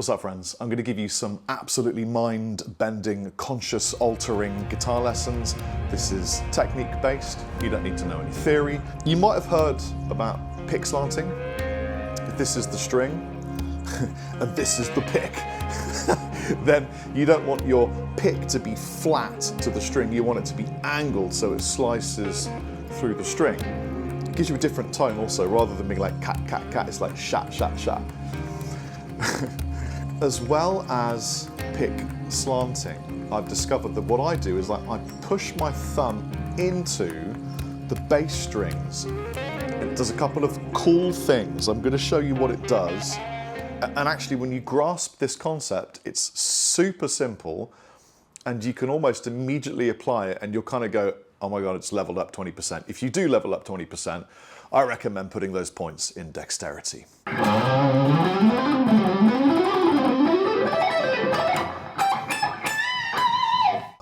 What's up, friends? I'm going to give you some absolutely mind-bending, conscious-altering guitar lessons. This is technique-based. You don't need to know any theory. You might have heard about pick slanting. If this is the string and this is the pick, then you don't want your pick to be flat to the string. You want it to be angled so it slices through the string. It gives you a different tone also. Rather than being like cat, cat, cat, it's like shat, shat, shat. As well as pick slanting, I've discovered that what I do is like I push my thumb into the bass strings. It does a couple of cool things. I'm going to show you what it does. And actually, when you grasp this concept, it's super simple and you can almost immediately apply it and you'll kind of go, oh my God, it's leveled up 20%. If you do level up 20%, I recommend putting those points in dexterity.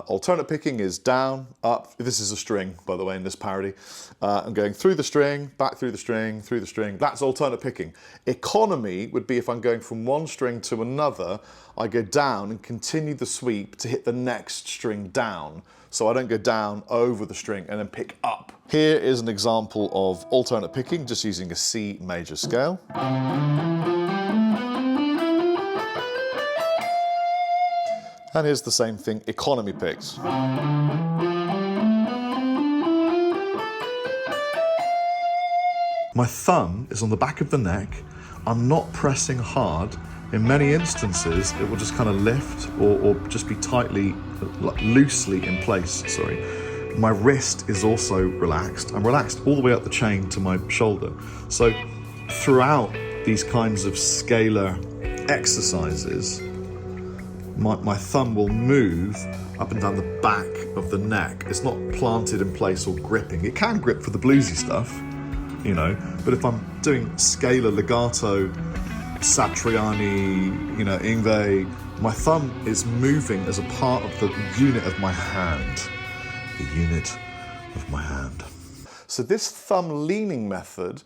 Alternate picking is down, up. This is a string, by the way, in this parody. I'm going through the string, back through the string, through the string. That's alternate picking. Economy would be if I'm going from one string to another, I go down and continue the sweep to hit the next string down. So I don't go down over the string and then pick up. Here is an example of alternate picking, just using a C major scale. And here's the same thing, economy picks. My thumb is on the back of the neck. I'm not pressing hard. In many instances, it will just kind of lift or just be tightly, loosely in place, sorry. My wrist is also relaxed. I'm relaxed all the way up the chain to my shoulder. So throughout these kinds of scalar exercises, my thumb will move up and down the back of the neck. It's not planted in place or gripping. It can grip for the bluesy stuff, you know, but if I'm doing scalar, legato, Satriani, you know, Ingve, my thumb is moving as a part of the unit of my hand. The unit of my hand. So this thumb leaning method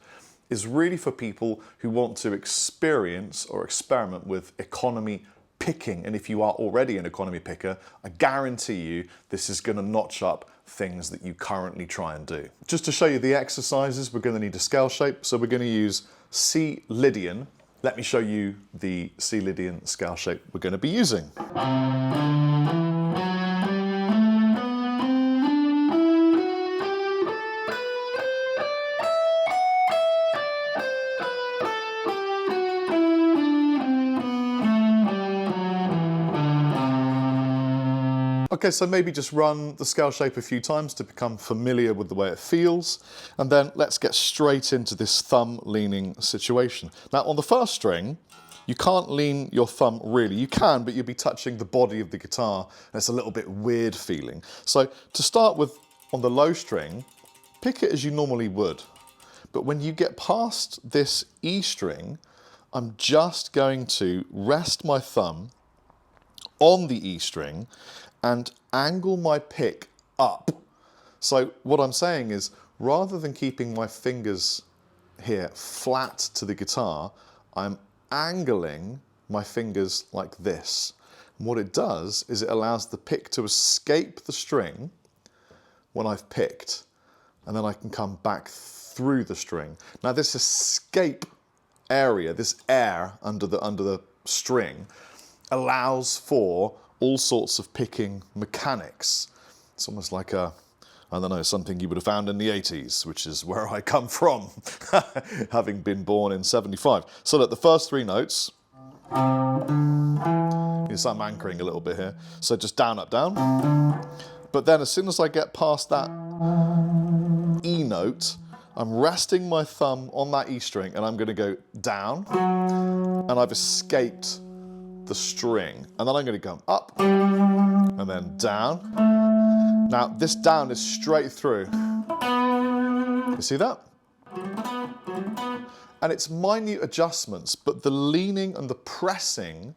is really for people who want to experience or experiment with economy picking, and if you are already an economy picker, I guarantee you this is going to notch up things that you currently try and do. Just to show you the exercises, we're going to need a scale shape, so we're going to use C Lydian. Let me show you the C Lydian scale shape we're going to be using. Okay, so maybe just run the scale shape a few times to become familiar with the way it feels, and then let's get straight into this thumb leaning situation. Now on the first string, you can't lean your thumb really. You can, but you'll be touching the body of the guitar, and it's a little bit weird feeling. So to start with, on the low string, pick it as you normally would. But when you get past this E string, I'm just going to rest my thumb on the E string and angle my pick up. So what I'm saying is, rather than keeping my fingers here flat to the guitar, I'm angling my fingers like this. And what it does is it allows the pick to escape the string when I've picked, and then I can come back through the string. Now this escape area, this air under the string, allows for all sorts of picking mechanics. It's almost like I don't know, something you would have found in the 80s, which is where I come from, having been born in 75. So look, the first three notes, so I'm anchoring a little bit here. So just down, up, down. But then as soon as I get past that E note, I'm resting my thumb on that E string and I'm going to go down, and I've escaped the string, and then I'm going to come up and then down. Now this down is straight through. You see that? And it's minute adjustments, but the leaning and the pressing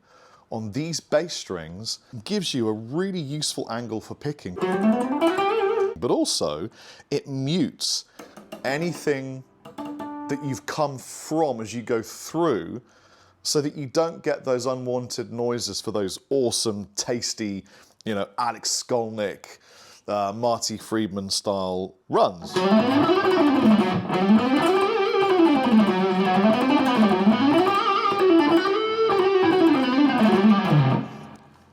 on these bass strings gives you a really useful angle for picking. But also it mutes anything that you've come from as you go through. so that you don't get those unwanted noises for those awesome, tasty, you know, Alex Skolnick, Marty Friedman style runs.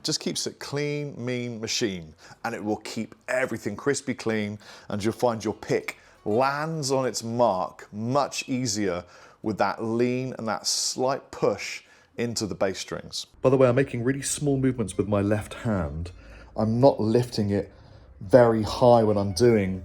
Just keeps it clean, mean machine, and it will keep everything crispy clean, and you'll find your pick lands on its mark much easier with that lean and that slight push into the bass strings. By the way, I'm making really small movements with my left hand. I'm not lifting it very high when I'm doing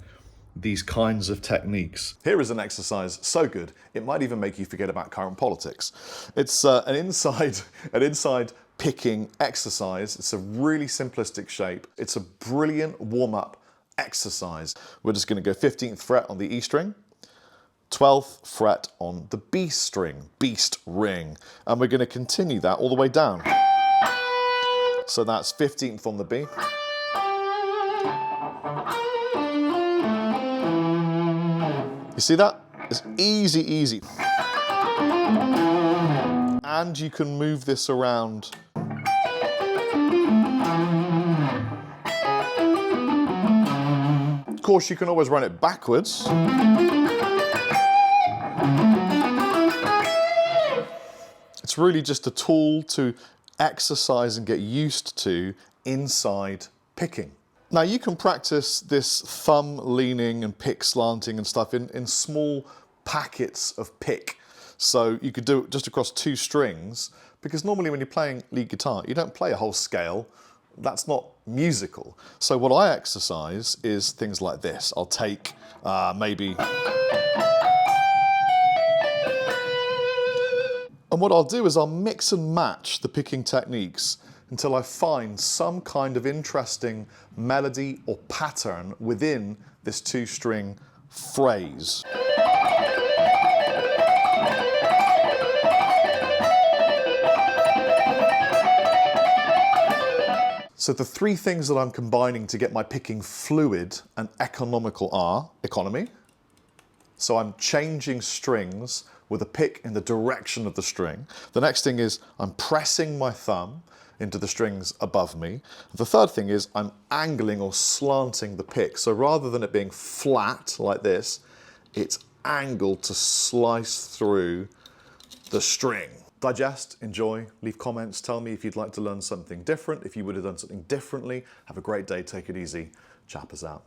these kinds of techniques. Here is an exercise so good, it might even make you forget about current politics. It's an inside picking exercise. It's a really simplistic shape. It's a brilliant warm-up exercise. We're just going to go 15th fret on the E string, 12th fret on the B string, beast ring, and we're going to continue that all the way down. So that's 15th on the B, you see that? It's easy, easy. And you can move this around. Of course, you can always run it backwards. It's really just a tool to exercise and get used to inside picking. Now you can practice this thumb leaning and pick slanting and stuff in small packets of pick. So you could do it just across 2 strings, because normally when you're playing lead guitar, you don't play a whole scale. That's not musical. So what I exercise is things like this. I'll take maybe... And what I'll do is I'll mix and match the picking techniques until I find some kind of interesting melody or pattern within this 2-string phrase. So the 3 things that I'm combining to get my picking fluid and economical are economy. So I'm changing strings with a pick in the direction of the string. The next thing is I'm pressing my thumb into the strings above me. The third thing is I'm angling or slanting the pick. So rather than it being flat like this, it's angled to slice through the string. Digest, enjoy, leave comments, tell me if you'd like to learn something different, if you would have done something differently. Have a great day, take it easy. Chappers out.